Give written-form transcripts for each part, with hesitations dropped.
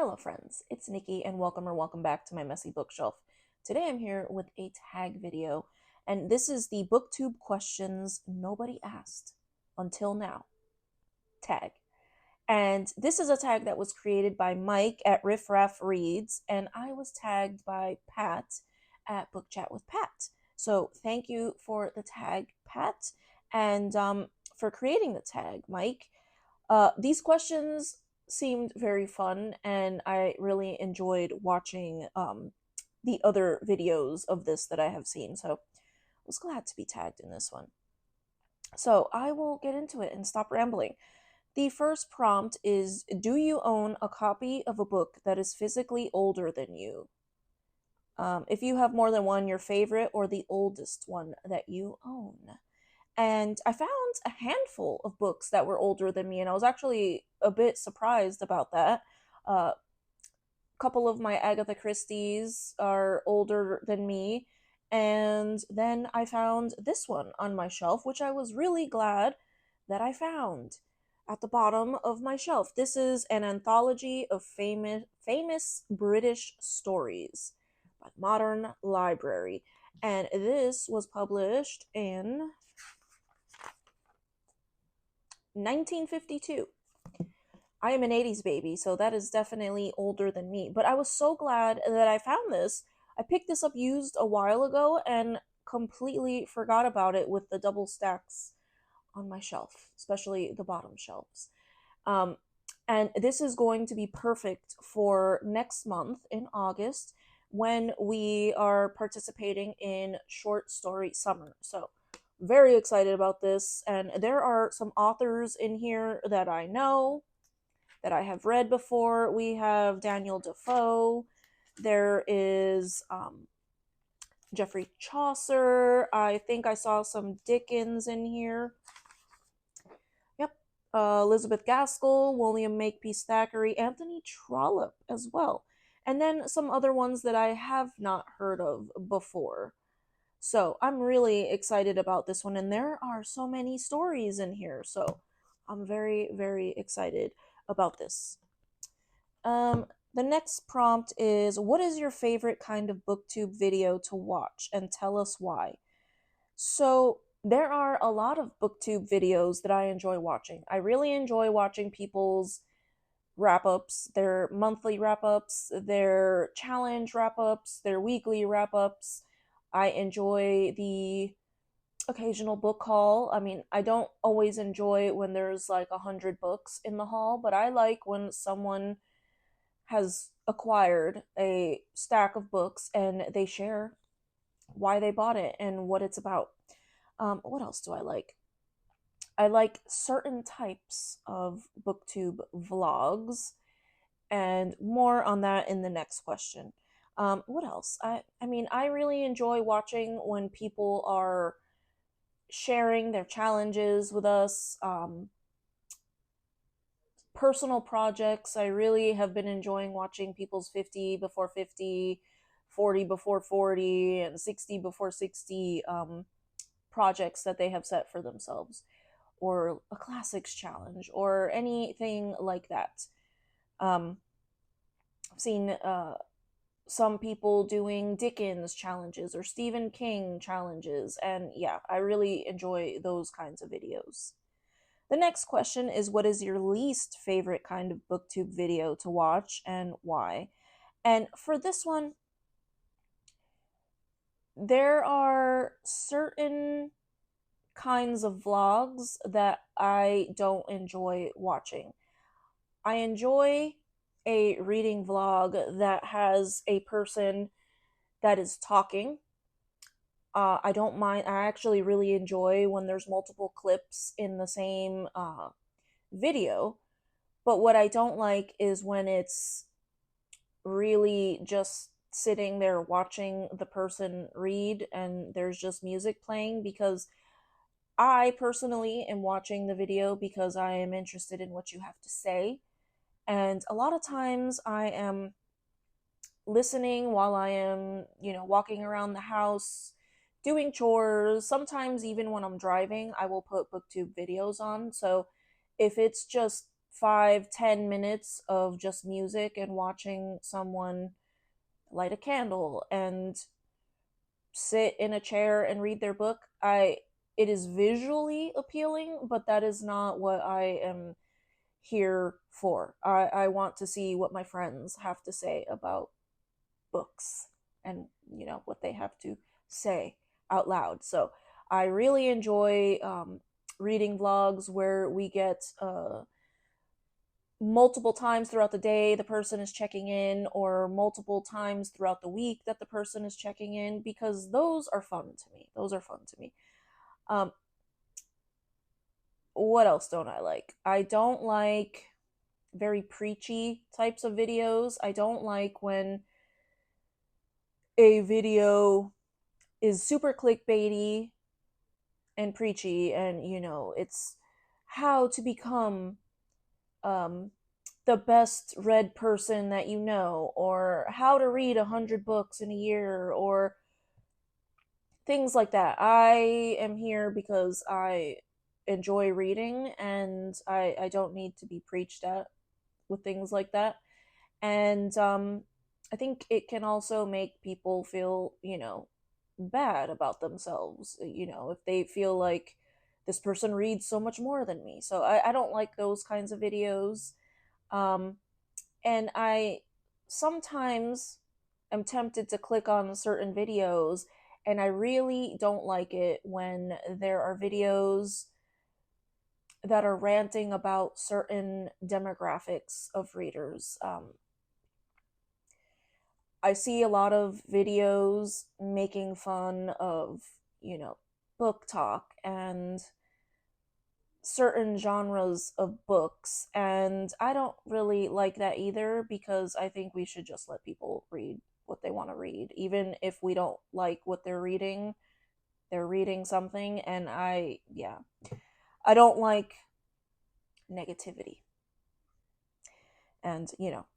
Hello friends, it's Nikki and welcome back to my messy bookshelf. Today I'm here with a tag video, and this is the Booktube questions nobody asked until now tag. And this is a tag that was created by Mike at Riff Raff Reads, and I was tagged by Pat at Book Chat with Pat. So thank you for the tag, Pat, and for creating the tag, Mike. These questions seemed very fun, and I really enjoyed watching the other videos of this that I have seen. So I was glad to be tagged in this one. So I will get into it and stop rambling. The first prompt is, do you own a copy of a book that is physically older than you? If you have more than one, your favorite or the oldest one that you own. And I found a handful of books that were older than me, and I was actually a bit surprised about that. A couple of my Agatha Christie's are older than me, and then I found this one on my shelf, which I was really glad that I found at the bottom of my shelf. This is an anthology of famous British stories by Modern Library, and this was published in 1952. I am an 80s baby, so that is definitely older than me. But I was so glad that I found this. I picked this up used a while ago and completely forgot about it with the double stacks on my shelf, especially the bottom shelves. And this is going to be perfect for next month in August when we are participating in Short Story Summer. So very excited about this, and there are some authors in here that I know, that I have read before. We have Daniel Defoe, there is Geoffrey Chaucer, I think I saw some Dickens in here. Yep. Elizabeth Gaskell, William Makepeace Thackeray, Anthony Trollope as well, and then some other ones that I have not heard of before. So I'm really excited about this one, and there are so many stories in here, so I'm very, very excited about this. The next prompt is, what is your favorite kind of booktube video to watch, and tell us why? So there are a lot of booktube videos that I enjoy watching. I really enjoy watching people's wrap-ups, their monthly wrap-ups, their challenge wrap-ups, their weekly wrap-ups. I enjoy the occasional book haul. I mean, I don't always enjoy when there's like 100 books in the haul, but I like when someone has acquired a stack of books and they share why they bought it and what it's about. What else do I like? I like certain types of booktube vlogs, and more on that in the next question. What else? I mean, I really enjoy watching when people are sharing their challenges with us. Personal projects, I really have been enjoying watching people's 50 before 50, 40 before 40, and 60 before 60 projects that they have set for themselves, or a classics challenge, or anything like that. I've seen some people doing Dickens challenges or Stephen King challenges, and yeah, I really enjoy those kinds of videos. The next question is, what is your least favorite kind of booktube video to watch and why? And for this one, there are certain kinds of vlogs that I don't enjoy watching. I enjoy a reading vlog that has a person that is talking. I don't mind, I actually really enjoy when there's multiple clips in the same video. But what I don't like is when it's really just sitting there watching the person read and there's just music playing, because I personally am watching the video because I am interested in what you have to say. And a lot of times I am listening while I am, walking around the house, doing chores. Sometimes even when I'm driving, I will put booktube videos on. So if it's just 5-10 minutes of just music and watching someone light a candle and sit in a chair and read their book. I It is visually appealing, but that is not what I am here for. I want to see what my friends have to say about books and, what they have to say out loud. So I really enjoy reading vlogs where we get multiple times throughout the day the person is checking in, or multiple times throughout the week that the person is checking in, because those are fun to me. Um, what else don't I like? I don't like very preachy types of videos. I don't like when a video is super clickbaity and preachy, and it's how to become um the best read person that you know, or how to read 100 books in a year, or things like that. I am here because I enjoy reading, and I don't need to be preached at with things like that. And I think it can also make people feel, bad about themselves, if they feel like this person reads so much more than me. So I don't like those kinds of videos. Um, and I sometimes am tempted to click on certain videos, and I really don't like it when there are videos that are ranting about certain demographics of readers. I see a lot of videos making fun of, book talk and certain genres of books, and I don't really like that either, because I think we should just let people read what they want to read, even if we don't like what they're reading. They're reading something, and yeah, I don't like negativity. And,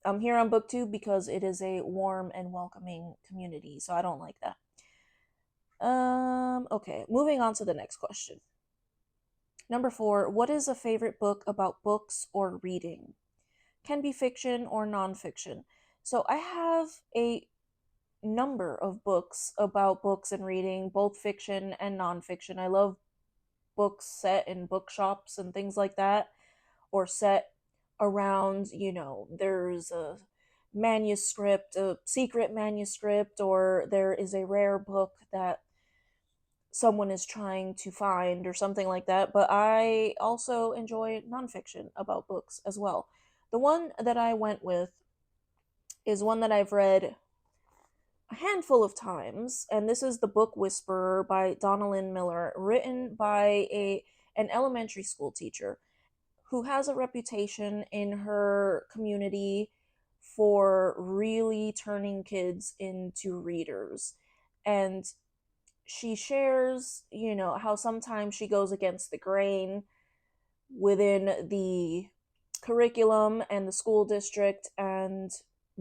I'm here on Booktube because it is a warm and welcoming community, so I don't like that. Okay, moving on to the next question. Number 4, what is a favorite book about books or reading? Can be fiction or nonfiction. So I have a number of books about books and reading, both fiction and nonfiction. I love books set in bookshops and things like that, or set around, there's a manuscript, a secret manuscript, or there is a rare book that someone is trying to find, or something like that. But I also enjoy nonfiction about books as well. The one that I went with is one that I've read a handful of times, and this is The Book Whisperer by Donna Lynn Miller, written by an elementary school teacher who has a reputation in her community for really turning kids into readers. And she shares, how sometimes she goes against the grain within the curriculum and the school district, and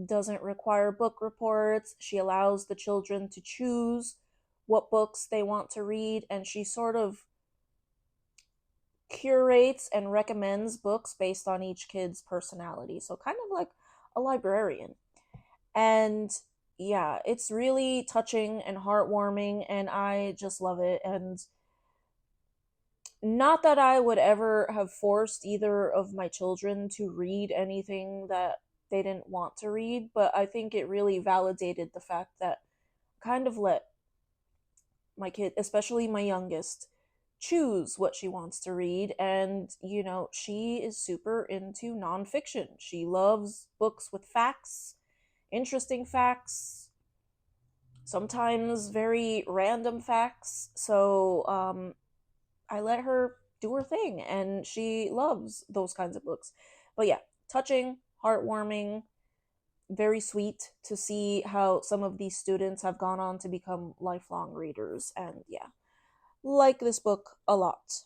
doesn't require book reports. She allows the children to choose what books they want to read, and she sort of curates and recommends books based on each kid's personality. So kind of like a librarian. And yeah, it's really touching and heartwarming, and I just love it. And not that I would ever have forced either of my children to read anything that they didn't want to read, but I think it really validated the fact that I kind of let my kid, especially my youngest, choose what she wants to read. And, she is super into nonfiction. She loves books with facts, interesting facts, sometimes very random facts. So, I let her do her thing, and she loves those kinds of books. But yeah, touching, heartwarming, very sweet to see how some of these students have gone on to become lifelong readers. And yeah, like this book a lot.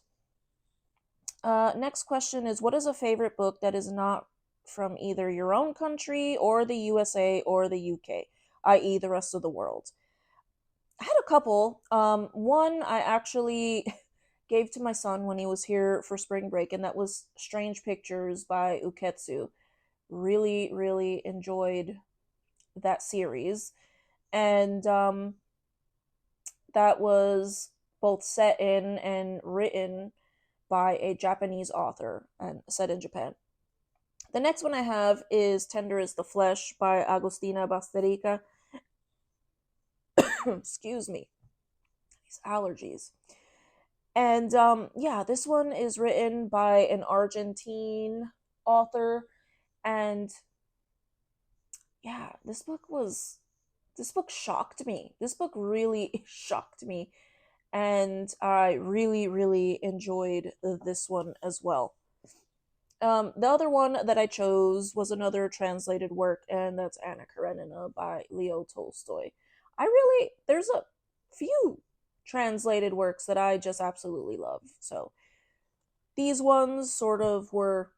Next question is, what is a favorite book that is not from either your own country or the USA or the UK, i.e., the rest of the world? I had a couple. One I actually gave to my son when he was here for spring break, and that was Strange Pictures by Uketsu. Really, really enjoyed that series. And that was both set in and written by a Japanese author and set in Japan. The next one I have is Tender is the Flesh by Agostina Basterica. Excuse me, these allergies. And yeah, this one is written by an Argentine author. And yeah, this book shocked me. This book really shocked me. And I really, really enjoyed this one as well. The other one that I chose was another translated work, and that's Anna Karenina by Leo Tolstoy. There's a few translated works that I just absolutely love. So these ones sort of were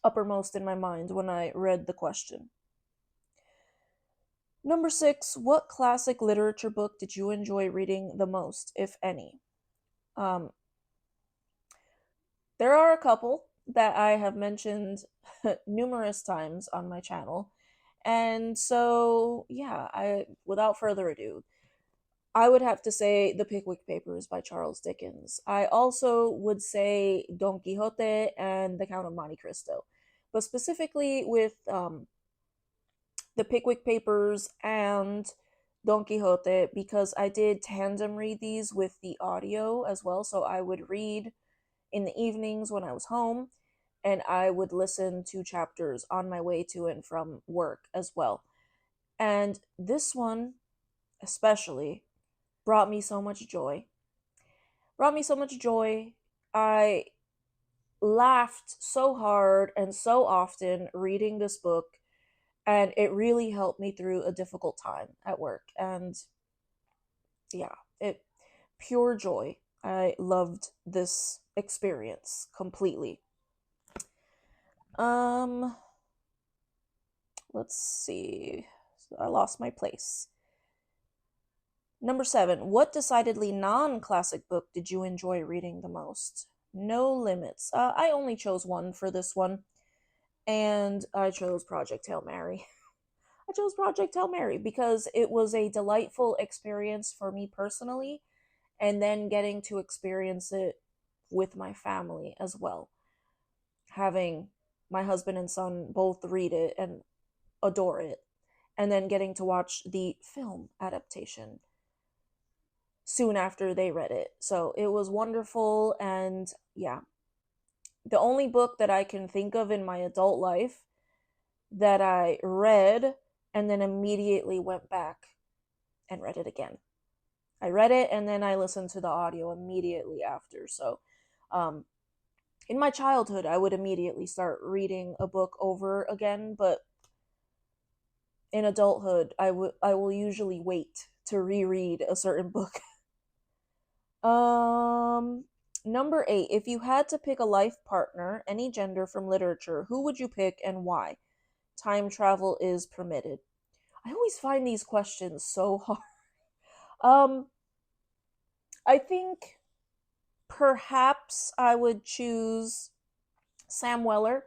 uppermost in my mind when I read the question. Number 6, what classic literature book did you enjoy reading the most, if any? Um, there are a couple that I have mentioned numerous times on my channel. And so, yeah, without further ado, I would have to say The Pickwick Papers by Charles Dickens. I also would say Don Quixote and The Count of Monte Cristo. But specifically with The Pickwick Papers and Don Quixote, because I did tandem read these with the audio as well. So I would read in the evenings when I was home, and I would listen to chapters on my way to and from work as well. And this one, especially, brought me so much joy. Brought me so much joy. I laughed so hard and so often reading this book, and it really helped me through a difficult time at work. And yeah, it pure joy. I loved this experience completely. Let's see. I lost my place. Number 7, what decidedly non-classic book did you enjoy reading the most? No Limits. I only chose one for this one, and I chose Project Hail Mary. I chose Project Hail Mary because it was a delightful experience for me personally, and then getting to experience it with my family as well. Having my husband and son both read it and adore it, and then getting to watch the film adaptation soon after they read it. So it was wonderful. And yeah, the only book that I can think of in my adult life that I read and then immediately went back and read it again. I read it and then I listened to the audio immediately after. So in my childhood, I would immediately start reading a book over again, but in adulthood, I will usually wait to reread a certain book. Number 8, if you had to pick a life partner, any gender from literature, who would you pick and why? Time travel is permitted. I always find these questions so hard. I think perhaps I would choose Sam Weller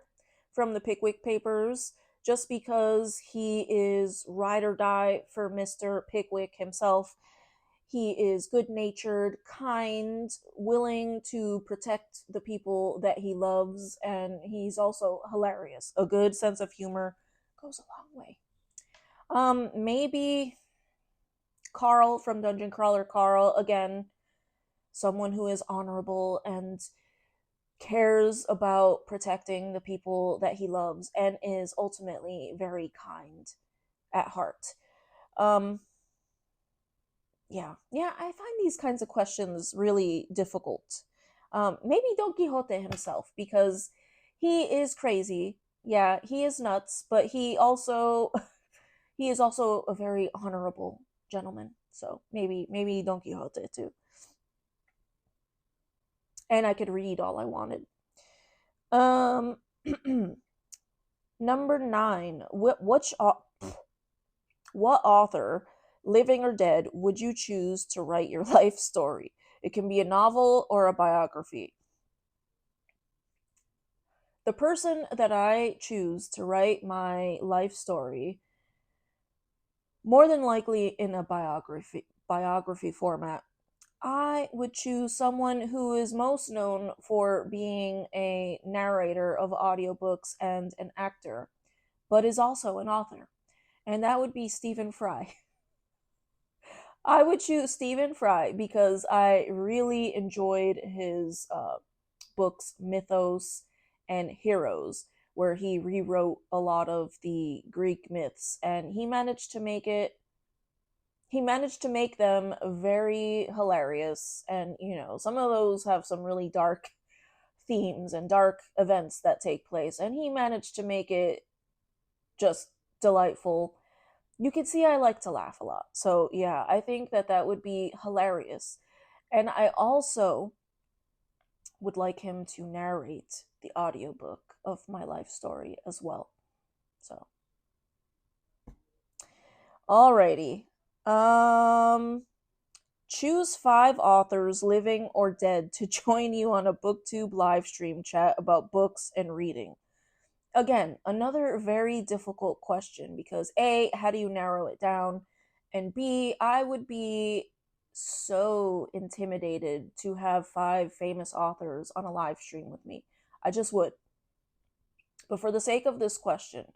from the Pickwick Papers, just because he is ride or die for Mr. Pickwick himself. He is good natured, kind, willing to protect the people that he loves, and he's also hilarious. A good sense of humor goes a long way. Maybe Carl from Dungeon Crawler Carl, again, someone who is honorable and cares about protecting the people that he loves and is ultimately very kind at heart. Yeah, I find these kinds of questions really difficult. Maybe Don Quixote himself, because he is crazy. Yeah, he is nuts, but he is also a very honorable gentleman. So maybe Don Quixote too. And I could read all I wanted. Number 9. What author, living or dead, would you choose to write your life story? It can be a novel or a biography. The person that I choose to write my life story, more than likely in a biography format, I would choose someone who is most known for being a narrator of audiobooks and an actor, but is also an author. And that would be Stephen Fry. I would choose Stephen Fry because I really enjoyed his books, Mythos and Heroes, where he rewrote a lot of the Greek myths, and he managed to make them very hilarious. And some of those have some really dark themes and dark events that take place, and he managed to make it just delightful. You can see I like to laugh a lot. So, yeah, I think that that would be hilarious. And I also would like him to narrate the audiobook of my life story as well. So, alrighty. Um Choose 5 authors, living or dead, to join you on a Booktube live stream chat about books and reading. Again, another very difficult question because A, how do you narrow it down? And B, I would be so intimidated to have 5 famous authors on a live stream with me. I just would. But for the sake of this question,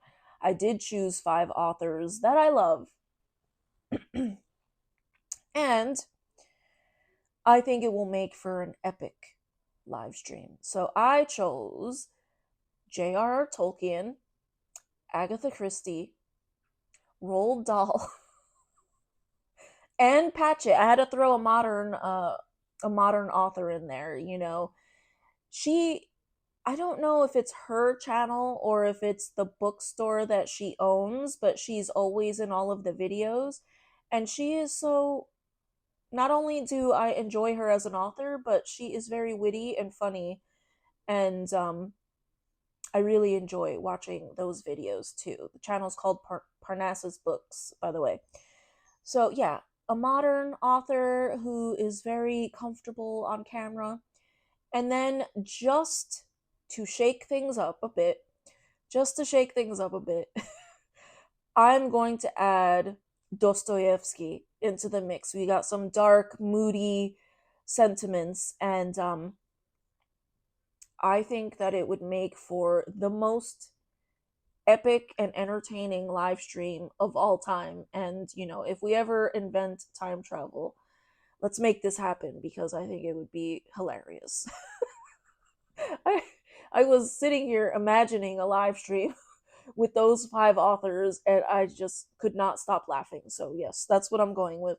I did choose 5 authors that I love. And I think it will make for an epic live stream. So I chose J.R.R. Tolkien, Agatha Christie, Roald Dahl, and Patchett. I had to throw a modern author in there. She I don't know if it's her channel or if it's the bookstore that she owns, but she's always in all of the videos, and she is so, not only do I enjoy her as an author, but she is very witty and funny, and I really enjoy watching those videos too. The channel's called Parnassus Books, by the way. So, yeah, a modern author who is very comfortable on camera. And then to shake things up a bit, just to shake things up a bit, I'm going to add Dostoevsky into the mix. We got some dark, moody sentiments, and I think that it would make for the most epic and entertaining live stream of all time. And, if we ever invent time travel, let's make this happen because I think it would be hilarious. I, I was sitting here imagining a live stream with those 5 authors, and I just could not stop laughing. So, yes, that's what I'm going with.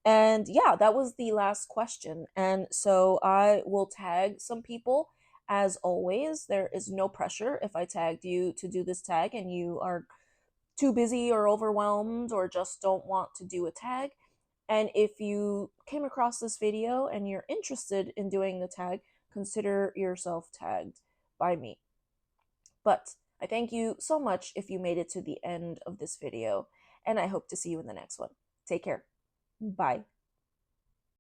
And yeah, that was the last question. And so I will tag some people. As always, there is no pressure if I tagged you to do this tag and you are too busy or overwhelmed or just don't want to do a tag. And if you came across this video and you're interested in doing the tag, consider yourself tagged by me. But I thank you so much if you made it to the end of this video, and I hope to see you in the next one. Take care. Bye.